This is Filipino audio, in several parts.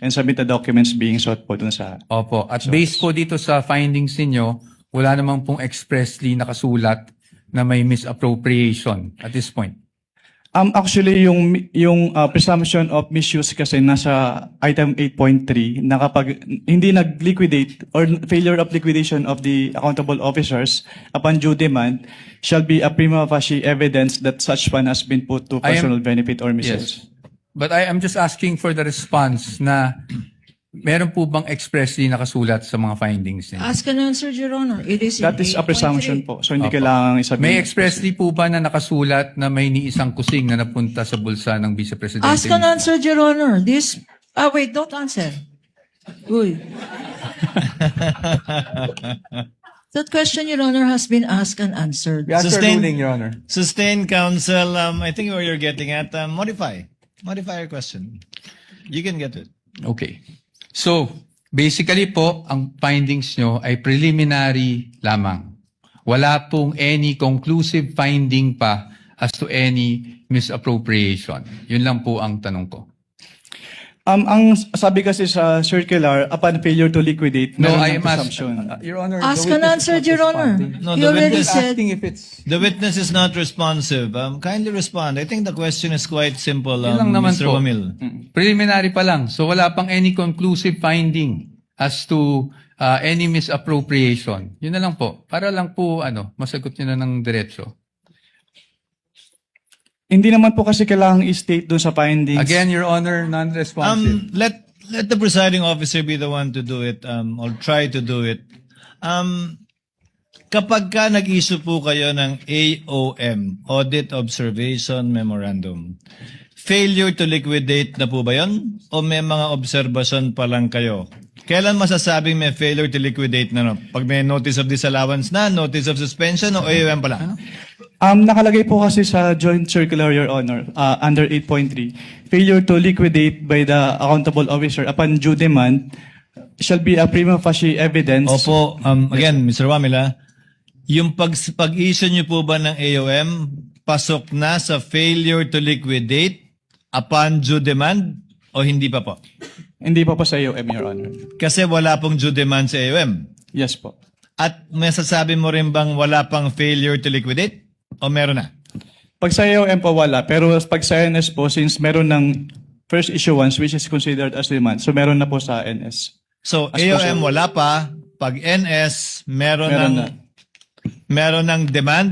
and submit the documents being sought po dun sa... Opo. At based po dito sa findings ninyo, wala namang pong expressly nakasulat na may misappropriation at this point. Actually, yung presumption of misuse kasi nasa item 8.3 na kapag hindi nag-liquidate or failure of liquidation of the accountable officers upon due demand shall be a prima facie evidence that such fund has been put to personal benefit or misuse. Yes. But I am just asking for the response na meron po bang expressly nakasulat sa mga findings niyo? Ask and answer, Your Honor. It is in That is a 8.3. presumption po. So hindi kailangan isabihin. May expressly po ba na nakasulat na may ni isang kusing na napunta sa bulsa ng Vice Presidente? Ask and answer, Your Honor. Wait, don't answer. Uy. That question, Your Honor, has been asked and answered. We ask your Sustain- ruling, Your Honor. Sustained counsel, I think where you're getting at, modify your question. You can get it. Okay. So, basically po, ang findings nyo ay preliminary lamang. Wala pong any conclusive finding pa as to any misappropriation. Yun lang po ang tanong ko. Ang sabi kasi sa circular, upon failure to liquidate, No, meron I ng am presumption. Your Honor, Ask the and witness answer, is not Your Honor. responding. No, He the already witness- said, Asking if it's... The witness is not responsive. Kindly respond. I think the question is quite simple, Yun lang naman Mr. po. Wamil. Preliminary pa lang. So wala pang any conclusive finding as to any misappropriation. Yun na lang po. Para lang po masagot nyo na ng diretso. Hindi naman po kasi kailangang i-state dun sa findings. Again, Your Honor, non-responsive. Let the presiding officer be the one to do it, or try to do it. Kapag ka nag-issue po kayo ng AOM, Audit Observation Memorandum, failure to liquidate na po ba yun? O may mga observation pa lang kayo? Kailan masasabing may failure to liquidate na? No? Pag may notice of disallowance na, notice of suspension, o AOM pa lang? Nakalagay po kasi sa joint circular, Your Honor, under 8.3, failure to liquidate by the accountable officer upon due demand shall be a prima facie evidence. Opo, again, Mr. Wamila, yung pag-issue niyo po ba ng AOM, pasok na sa failure to liquidate upon due demand o hindi pa po? Hindi pa po sa AOM, Your Honor. Kasi wala pong due demand sa AOM. Yes po. At masasabi mo rin bang wala pang failure to liquidate? O meron na? Pag sa AOM po wala, pero pag sa NS po, since meron ng first issuance which is considered as demand, so meron na po sa NS. So, As AOM po, wala pa. Pag NS, meron Meron ng na. meron ng demand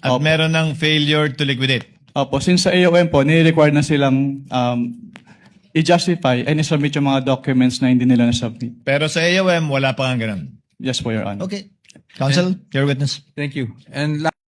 at Opo. meron ng failure to liquidate. Opo, since sa AOM po, nire-require na silang i-justify and i-submit yung mga documents na hindi nila na-submit. Pero sa AOM, wala pa nga ganun. Yes po, Your Honor. Okay. Counsel, your witness. Thank you. And